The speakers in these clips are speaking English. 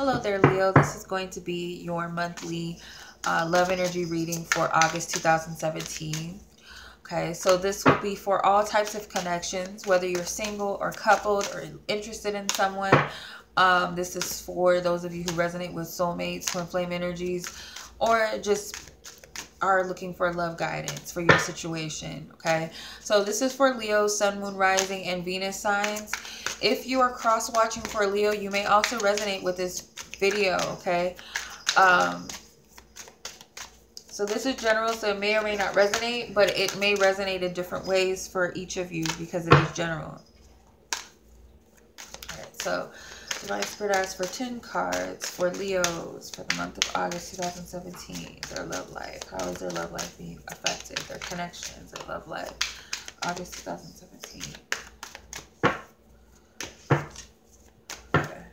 Hello there, Leo. This is going to be your monthly love energy reading for August 2017. Okay, so this will be for all types of connections, whether you're single or coupled or interested in someone. This is for those of you who resonate with soulmates, twin flame energies, or just are looking for love guidance for your situation. Okay, so this is for Leo, Sun, Moon, Rising, and Venus signs. If you are cross watching for Leo, you may also resonate with this video. Okay, so this is general, so it may or may not resonate, but it may resonate in different ways for each of you because it is general. All right, so Divine Spirit asks for 10 cards for Leos for the month of August 2017. Their love life. How is their love life being affected? Their connections, their love life. August 2017. Okay.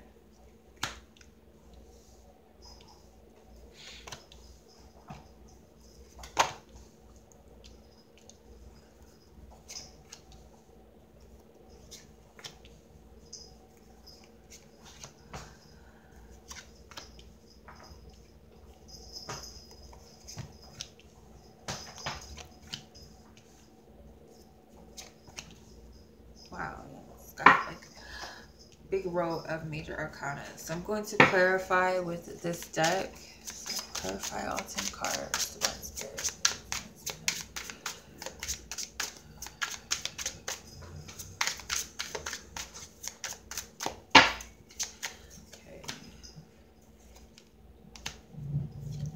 Wow, it's got like a big row of major arcana. So I'm going to clarify with this deck. So clarify all 10 cards. Divine Spirit. Okay.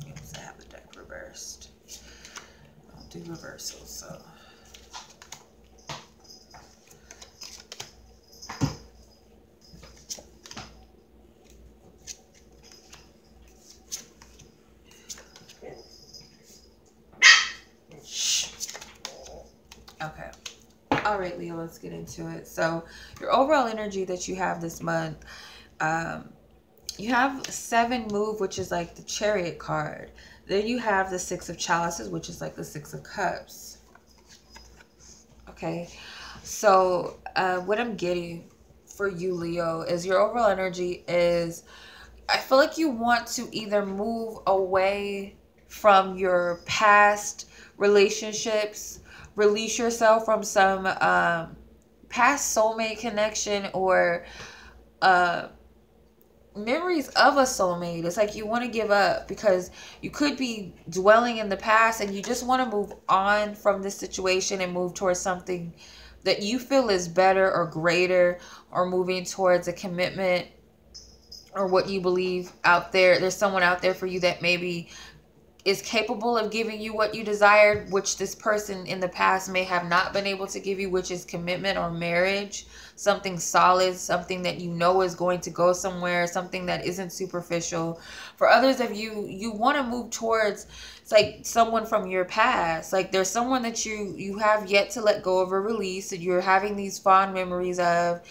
Oops, I have the deck reversed. I'll do reversals, so. Okay. All right, Leo, let's get into it. So your overall energy that you have this month, you have 7 move, which is like the Chariot card. Then you have the 6 of Chalices, which is like the 6 of Cups. Okay. So what I'm getting for you, Leo, is your overall energy is, I feel like you want to either move away from your past relationships, release yourself from some past soulmate connection or memories of a soulmate. It's like you want to give up because you could be dwelling in the past and you just want to move on from this situation and move towards something that you feel is better or greater, or moving towards a commitment or what you believe out there. There's someone out there for you that maybe is capable of giving you what you desired, which this person in the past may have not been able to give you, which is commitment or marriage, something solid, something that you know is going to go somewhere, something that isn't superficial. For others of you, you want to move towards, it's like someone from your past, like there's someone that you have yet to let go of or release, that you're having these fond memories of.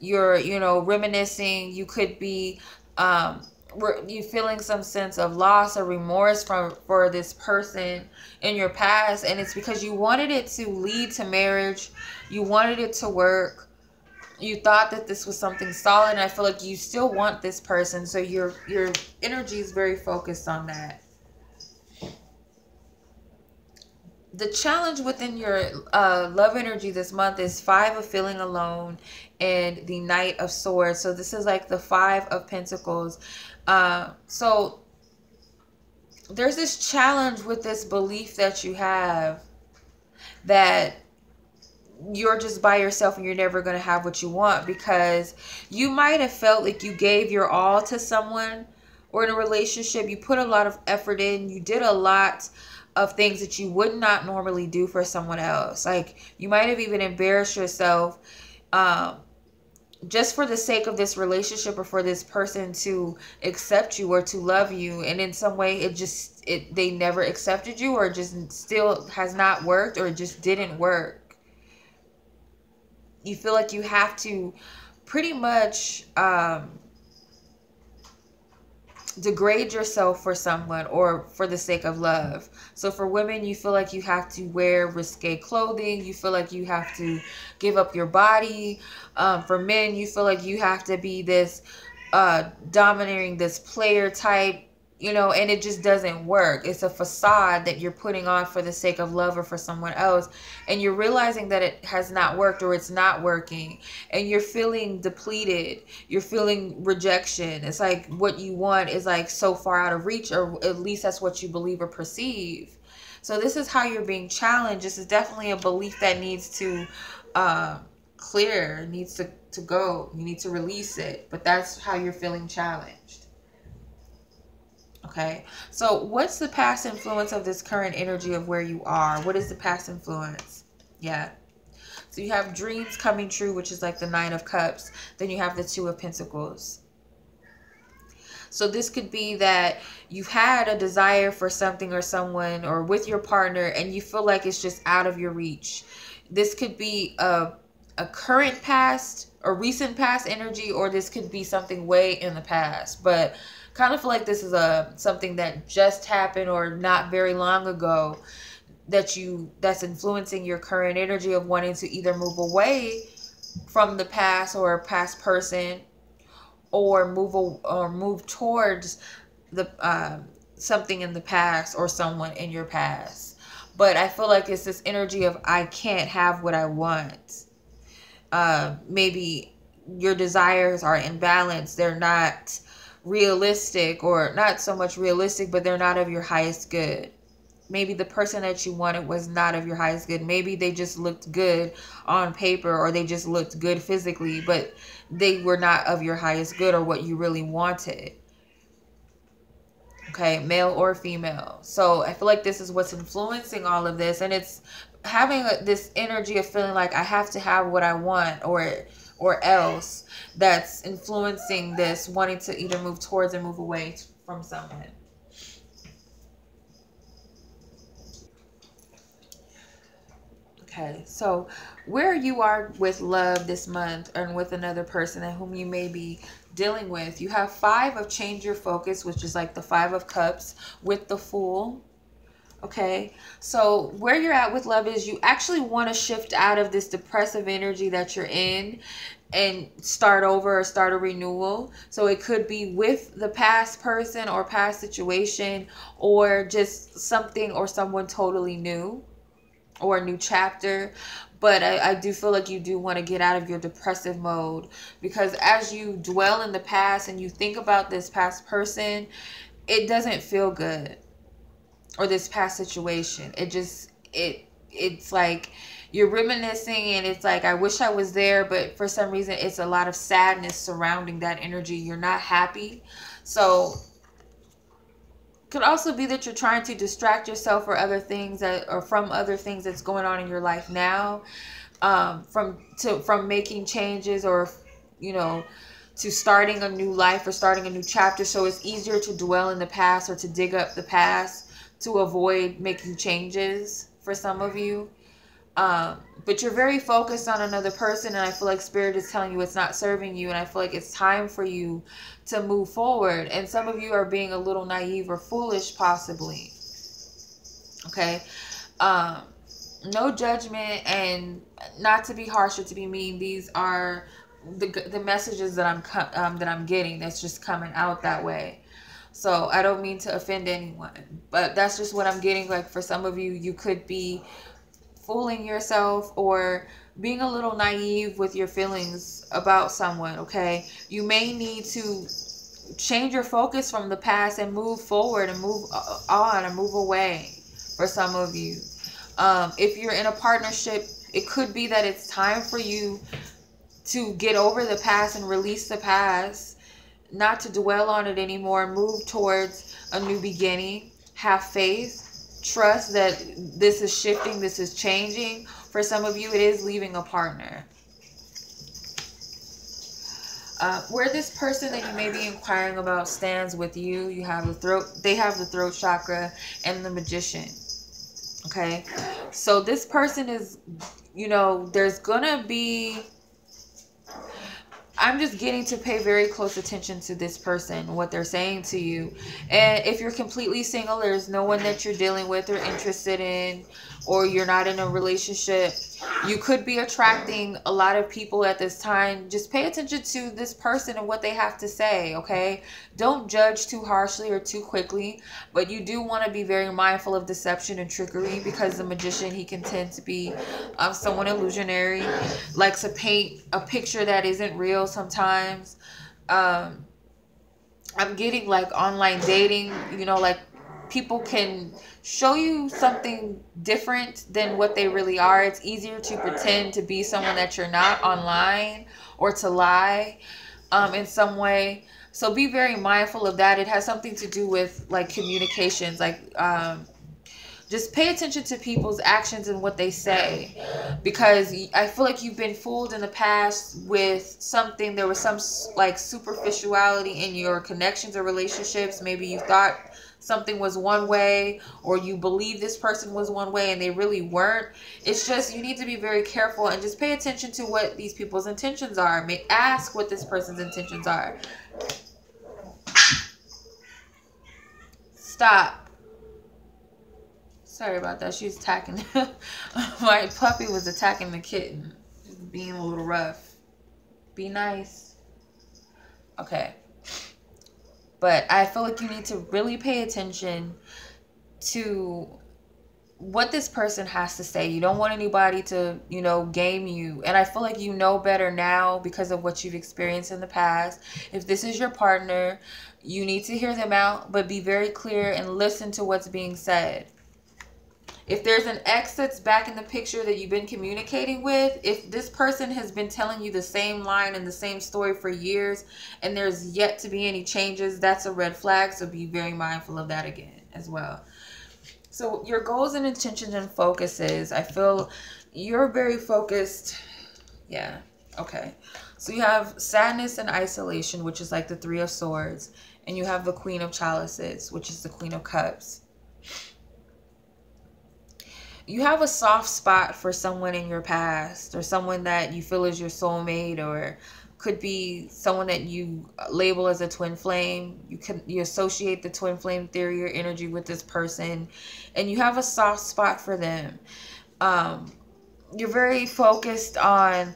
You're, you know, reminiscing. You could be you feeling some sense of loss or remorse for this person in your past, and it's because you wanted it to lead to marriage, you wanted it to work, you thought that this was something solid, and I feel like you still want this person, so your energy is very focused on that. The challenge within your love energy this month is 5 of feeling alone and the Knight of Swords. So this is like the 5 of Pentacles. So there's this challenge with this belief that you have that you're just by yourself and you're never going to have what you want, because you might have felt like you gave your all to someone, or in a relationship you put a lot of effort in, you did a lot of things that you would not normally do for someone else. Like you might have even embarrassed yourself just for the sake of this relationship or for this person to accept you or to love you, and in some way they never accepted you, or just still has not worked, or it just didn't work. You feel like you have to pretty much degrade yourself for someone or for the sake of love. So for women, you feel like you have to wear risque clothing. You feel like you have to give up your body. For men, you feel like you have to be this domineering this player type, and it just doesn't work. It's a facade that you're putting on for the sake of love or for someone else, and you're realizing that it has not worked or it's not working, and you're feeling depleted, you're feeling rejection. It's like what you want is like so far out of reach, or at least that's what you believe or perceive. So this is how you're being challenged. This is definitely a belief that needs to clear, needs to go. You need to release it, but that's how you're feeling challenged. Okay, so what's the past influence of this current energy of where you are? What is the past influence? Yeah. So you have dreams coming true, which is like the Nine of Cups. Then you have the Two of Pentacles. So this could be that you've had a desire for something or someone or with your partner, and you feel like it's just out of your reach. This could be a current past or recent past energy, or this could be something way in the past. But kind of feel like this is something that just happened or not very long ago that's influencing your current energy of wanting to either move away from the past or a past person, or move towards the something in the past or someone in your past. But I feel like it's this energy of I can't have what I want. Maybe your desires are imbalanced. They're not realistic, or not so much realistic, but they're not of your highest good. Maybe the person that you wanted was not of your highest good. Maybe they just looked good on paper, or they just looked good physically, but they were not of your highest good or what you really wanted. Okay, male or female. So I feel like this is what's influencing all of this, and it's having this energy of feeling like I have to have what I want, or else, that's influencing this wanting to either move towards or move away from someone. Okay, so where you are with love this month, and with another person and whom you may be dealing with, you have Five of Change Your Focus, which is like the Five of Cups with the Fool. Okay, so where you're at with love is you actually want to shift out of this depressive energy that you're in and start over or start a renewal. So it could be with the past person or past situation, or just something or someone totally new, or a new chapter. But I do feel like you do want to get out of your depressive mode, because as you dwell in the past and you think about this past person, it doesn't feel good. Or this past situation, it's like you're reminiscing, and it's like, I wish I was there, but for some reason it's a lot of sadness surrounding that energy. You're not happy. So could also be that you're trying to distract yourself or other things from other things that's going on in your life now, from making changes, or to starting a new life or starting a new chapter. So it's easier to dwell in the past or to dig up the past to avoid making changes for some of you. But you're very focused on another person, and I feel like Spirit is telling you it's not serving you, and I feel like it's time for you to move forward. And some of you are being a little naive or foolish, possibly. Okay? No judgment, and not to be harsh or to be mean. These are the messages that I'm getting. That's just coming out that way. So I don't mean to offend anyone, but that's just what I'm getting. Like, for some of you, you could be fooling yourself or being a little naive with your feelings about someone, okay? You may need to change your focus from the past and move forward and move on and move away for some of you. If you're in a partnership, it could be that it's time for you to get over the past and release the past, not to dwell on it anymore, move towards a new beginning. Have faith, trust that this is shifting, this is changing. For some of you, it is leaving a partner. Where this person that you may be inquiring about stands with you, you have the throat, they have the throat chakra and the Magician. Okay, so this person is, there's gonna be, I'm just getting to pay very close attention to this person, what they're saying to you. And if you're completely single, there's no one that you're dealing with or interested in, or you're not in a relationship, you could be attracting a lot of people at this time. Just pay attention to this person and what they have to say, okay? Don't judge too harshly or too quickly, but you do want to be very mindful of deception and trickery, because the magician, he can tend to be someone illusionary, likes to paint a picture that isn't real sometimes. I'm getting like online dating, you know, like people can show you something different than what they really are. It's easier to pretend to be someone that you're not online, or to lie in some way. So be very mindful of that. It has something to do with like communications, like just pay attention to people's actions and what they say, because I feel like you've been fooled in the past with something. There was some like superficiality in your connections or relationships. Maybe you thought something was one way, or you believe this person was one way and they really weren't. It's just, you need to be very careful and just pay attention to what these people's intentions are. Ask what this person's intentions are. Stop. Sorry about that. She was attacking. My puppy was attacking the kitten. Just being a little rough. Be nice. Okay. But I feel like you need to really pay attention to what this person has to say. You don't want anybody to, you know, game you. And I feel like you know better now because of what you've experienced in the past. If this is your partner, you need to hear them out, but be very clear and listen to what's being said. If there's an ex that's back in the picture that you've been communicating with, if this person has been telling you the same line and the same story for years and there's yet to be any changes, that's a red flag. So be very mindful of that again as well. So your goals and intentions and focuses, I feel you're very focused. Yeah. Okay. So you have sadness and isolation, which is like the Three of Swords. And you have the Queen of Chalices, which is the Queen of Cups. You have a soft spot for someone in your past, or someone that you feel is your soulmate, or could be someone that you label as a twin flame. You associate the twin flame theory or energy with this person, and you have a soft spot for them. You're very focused on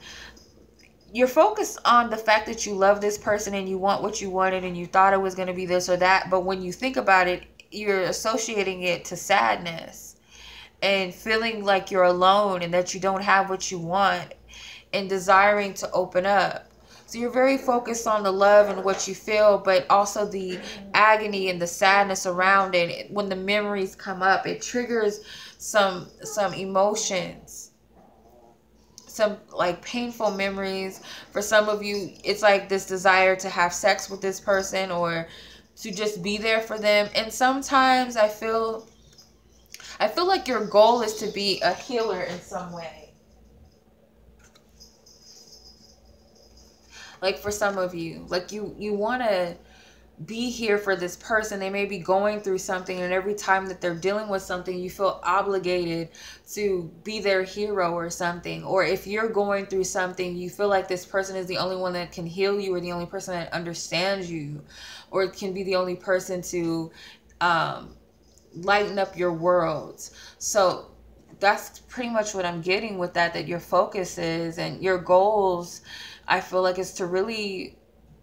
the fact that you love this person and you want what you wanted and you thought it was going to be this or that, but when you think about it, you're associating it to sadness and feeling like you're alone and that you don't have what you want, and desiring to open up. So you're very focused on the love and what you feel, but also the agony and the sadness around it. When the memories come up, it triggers some emotions, some like painful memories. For some of you, it's like this desire to have sex with this person or to just be there for them. And sometimes I feel like your goal is to be a healer in some way. Like for some of you, like you want to be here for this person. They may be going through something, and every time that they're dealing with something, you feel obligated to be their hero or something. Or if you're going through something, you feel like this person is the only one that can heal you, or the only person that understands you, or can be the only person to lighten up your worlds. So that's pretty much what I'm getting with that your focus is, and your goals, I feel like, is to really,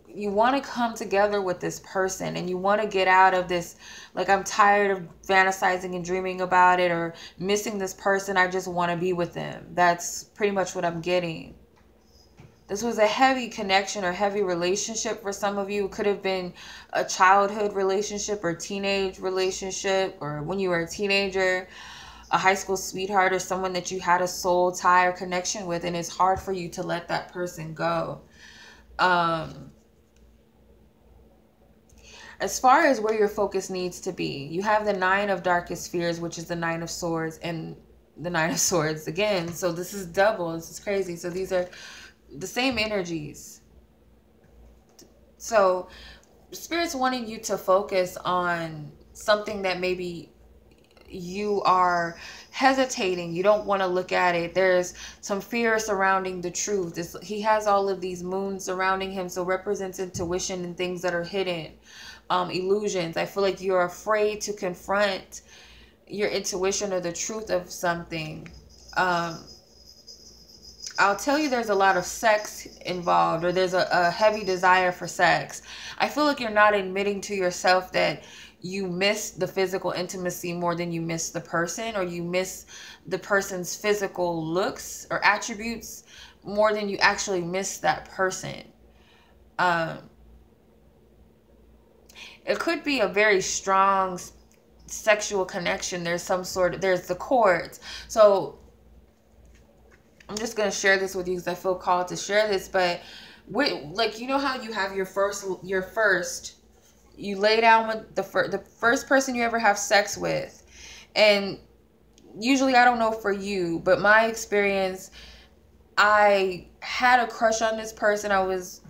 you want to come together with this person, and you want to get out of this, like, I'm tired of fantasizing and dreaming about it or missing this person. I just want to be with them. That's pretty much what I'm getting. This was a heavy connection or heavy relationship for some of you. It could have been a childhood relationship or teenage relationship, or when you were a teenager, a high school sweetheart, or someone that you had a soul tie or connection with, and it's hard for you to let that person go. As far as where your focus needs to be, you have the Nine of Darkest Fears, which is the Nine of Swords, and the Nine of Swords again. So this is double. This is crazy. So these are the same energies. So Spirit's wanting you to focus on something that maybe you are hesitating. You don't want to look at it. There's some fear surrounding the truth. He has all of these moons surrounding him, so represents intuition and things that are hidden, illusions. I feel like you're afraid to confront your intuition or the truth of something. I'll tell you there's a lot of sex involved, or there's a heavy desire for sex. I feel like you're not admitting to yourself that you miss the physical intimacy more than you miss the person, or you miss the person's physical looks or attributes more than you actually miss that person. Um, it could be a very strong sexual connection. There's the chords. So I'm just going to share this with you because I feel called to share this. But like, you know how you have your first, you lay down with the first person you ever have sex with. And usually, I don't know for you, but my experience, I had a crush on this person. I was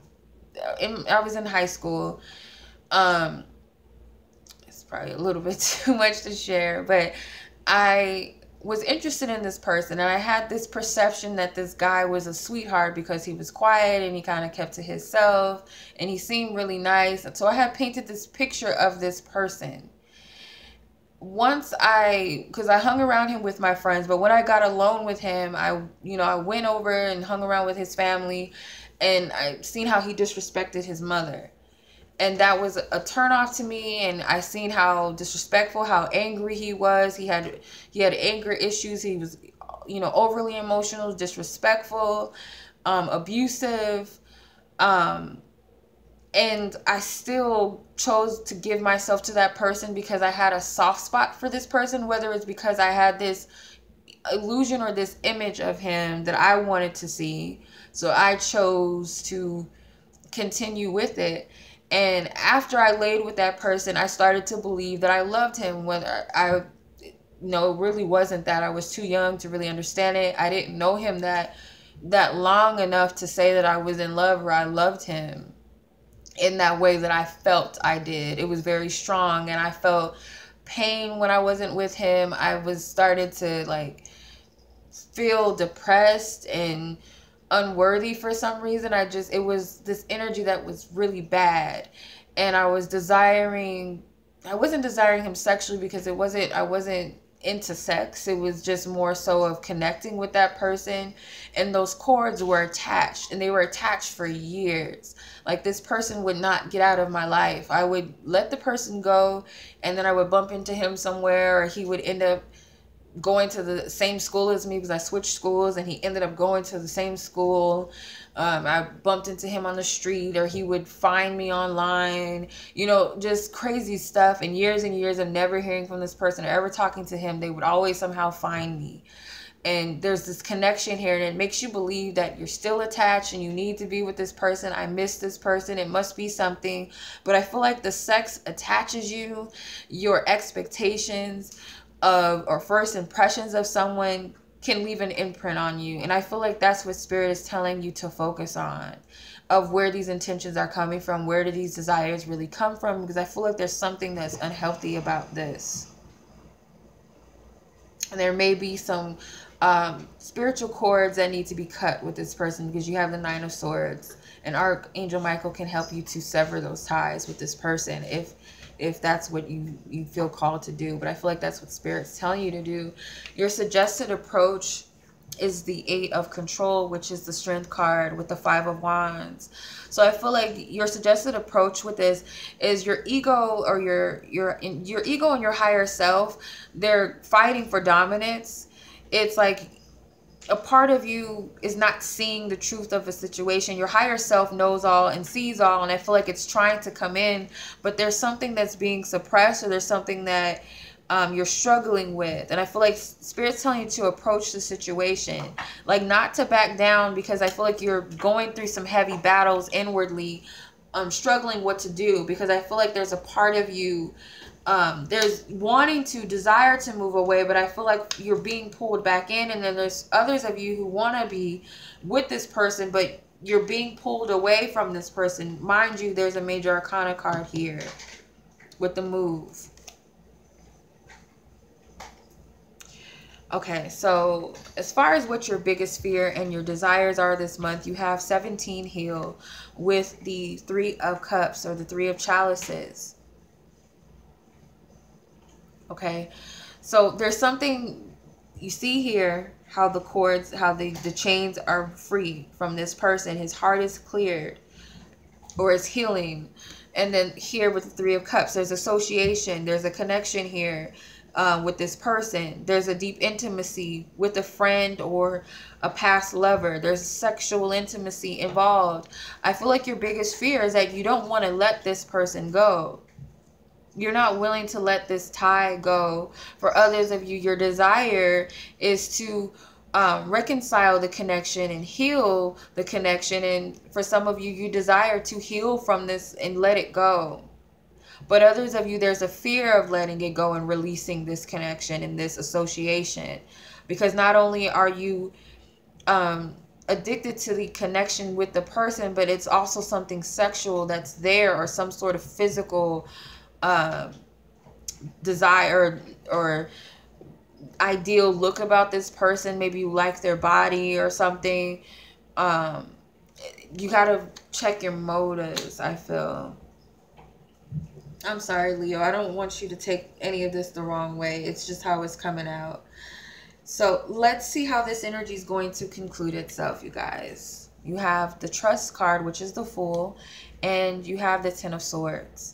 in high school. It's probably a little bit too much to share, but I was interested in this person, and I had this perception that this guy was a sweetheart because he was quiet and he kind of kept to himself and he seemed really nice. And so I had painted this picture of this person. Because I hung around him with my friends, but when I got alone with him, I went over and hung around with his family, and I seen how he disrespected his mother. And that was a turn off to me. And I seen how disrespectful, how angry he was. He had anger issues. He was, overly emotional, disrespectful, abusive. And I still chose to give myself to that person because I had a soft spot for this person, whether it's because I had this illusion or this image of him that I wanted to see. So I chose to continue with it. And after I laid with that person, I started to believe that I loved him, when it really wasn't that. I was too young to really understand it. I didn't know him that long enough to say that I was in love or I loved him in that way that I felt I did. It was very strong, and I felt pain when I wasn't with him. I started to feel depressed and unworthy for some reason. It was this energy that was really bad, and I wasn't desiring him sexually because I wasn't into sex. It was just more so of connecting with that person, and those cords were attached, and they were attached for years. Like, this person would not get out of my life. I would let the person go, and then I would bump into him somewhere, or he would end up going to the same school as me because I switched schools, and he ended up going to the same school. I bumped into him on the street, or he would find me online, just crazy stuff. And years of never hearing from this person or ever talking to him, they would always somehow find me. And there's this connection here, and it makes you believe that you're still attached and you need to be with this person. I miss this person. It must be something. But I feel like the sex attaches you. Your expectations or first impressions of someone can leave an imprint on you. And I feel like that's what Spirit is telling you to focus on, of where these intentions are coming from. Where do these desires really come from? Because I feel like there's something that's unhealthy about this. And there may be some spiritual cords that need to be cut with this person, because you have the Nine of Swords, and Archangel Michael can help you to sever those ties with this person if that's what you feel called to do. But I feel like that's what Spirit's telling you to do. Your suggested approach is the Eight of Control, which is the Strength card with the Five of Wands. So I feel like your suggested approach with this is your ego, or your ego and your higher self. They're fighting for dominance. It's like a part of you is not seeing the truth of a situation. Your higher self knows all and sees all, and I feel like it's trying to come in, but there's something that's being suppressed, or there's something that you're struggling with. And I feel like Spirit's telling you to approach the situation, like not to back down, because I feel like you're going through some heavy battles inwardly, struggling what to do, because I feel like there's a part of you there's wanting to desire to move away, but I feel like you're being pulled back in. And then there's others of you who want to be with this person, but you're being pulled away from this person. Mind you, there's a Major Arcana card here with the move. Okay, so as far as what your biggest fear and your desires are this month, you have 17 heal with the Three of Cups, or the Three of Chalices. Okay, So there's something you see here, how the cords, how the chains are free from this person. His heart is cleared, or is healing. And then here with the Three of Cups, there's association, there's a connection here with this person. There's a deep intimacy with a friend or a past lover. There's sexual intimacy involved. I feel like your biggest fear is that you don't want to let this person go. You're not willing to let this tie go. For others of you, your desire is to reconcile the connection and heal the connection. And for some of you, you desire to heal from this and let it go. But others of you, there's a fear of letting it go and releasing this connection and this association. Because not only are you addicted to the connection with the person, but it's also something sexual that's there, or some sort of physical desire or ideal look about this person. Maybe you like their body or something. You gotta check your motives, I feel. I'm sorry, Leo. I don't want you to take any of this the wrong way. It's just how it's coming out. So let's see how this energy is going to conclude itself, you guys. You have the Trust card, which is the Fool, and you have the Ten of Swords.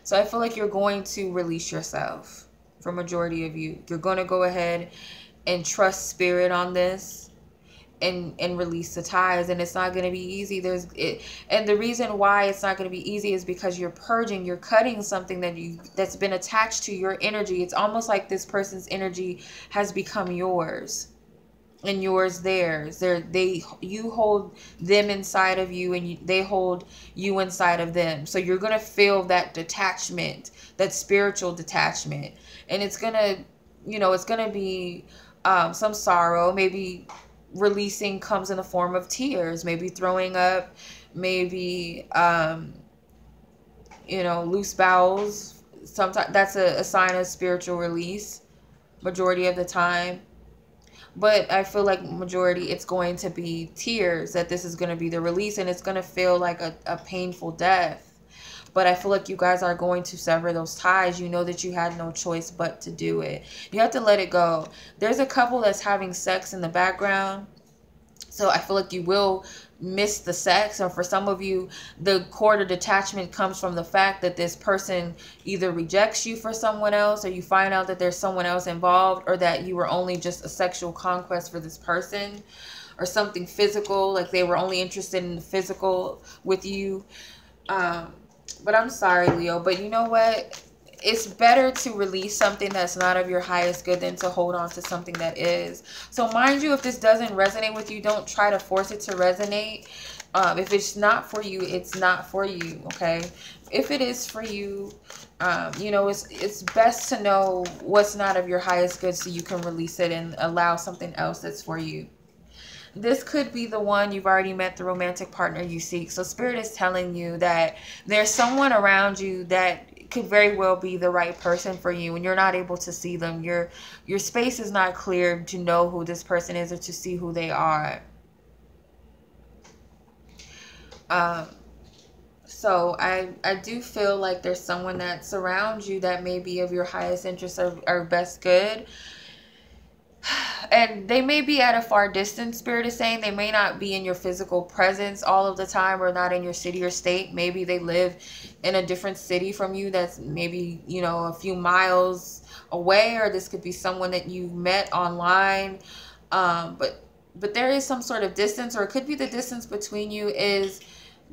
So I feel like you're going to release yourself. For majority of you, you're going to go ahead and trust spirit on this and release the ties. And it's not going to be easy. And the reason why it's not going to be easy is because you're purging, you're cutting something that's been attached to your energy. It's almost like this person's energy has become yours. And yours theirs. You hold them inside of you, and they hold you inside of them. So you're going to feel that detachment, that spiritual detachment. And it's going to, it's going to be some sorrow. Maybe releasing comes in the form of tears, maybe throwing up, maybe, loose bowels. Sometimes that's a sign of spiritual release, majority of the time. But I feel like majority, it's going to be tears, that this is going to be the release, and it's going to feel like a painful death. But I feel like you guys are going to sever those ties. You know that you had no choice but to do it. You have to let it go. There's a couple that's having sex in the background. So I feel like you will miss the sex. Or for some of you, the cord of detachment comes from the fact that this person either rejects you for someone else, or you find out that there's someone else involved, or that you were only just a sexual conquest for this person, or something physical, like they were only interested in the physical with you. But I'm sorry, Leo, but you know what? It's better to release something that's not of your highest good than to hold on to something that is. So mind you, if this doesn't resonate with you, don't try to force it to resonate. If it's not for you, it's not for you, okay? If it is for you, it's best to know what's not of your highest good so you can release it and allow something else that's for you. This could be the one. You've already met the romantic partner you seek. So Spirit is telling you that there's someone around you that could very well be the right person for you, and you're not able to see them. Your space is not clear to know who this person is or to see who they are. So I do feel like there's someone that surrounds you that may be of your highest interest or best good. And they may be at a far distance, Spirit is saying. They may not be in your physical presence all of the time, or not in your city or state. Maybe they live in a different city from you that's maybe, a few miles away, or this could be someone that you met online. But there is some sort of distance, or it could be the distance between you is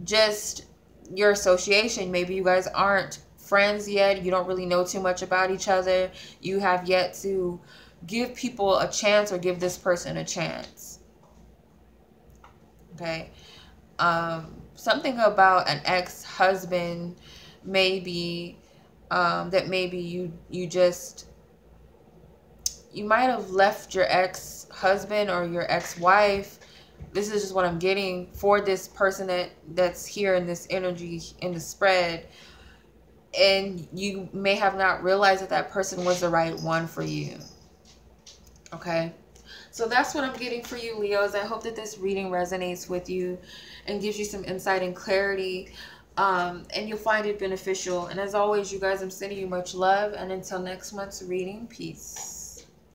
just your association. Maybe you guys aren't friends yet. You don't really know too much about each other. You have yet to give people a chance, or give this person a chance. Okay. Something about an ex-husband, maybe, that maybe you might have left your ex-husband or your ex-wife. This is just what I'm getting for this person that's here in this energy, in the spread. And you may have not realized that person was the right one for you. Okay, so that's what I'm getting for you, Leos. I hope that this reading resonates with you and gives you some insight and clarity. And you'll find it beneficial. And as always, you guys, I'm sending you much love. And until next month's reading, peace.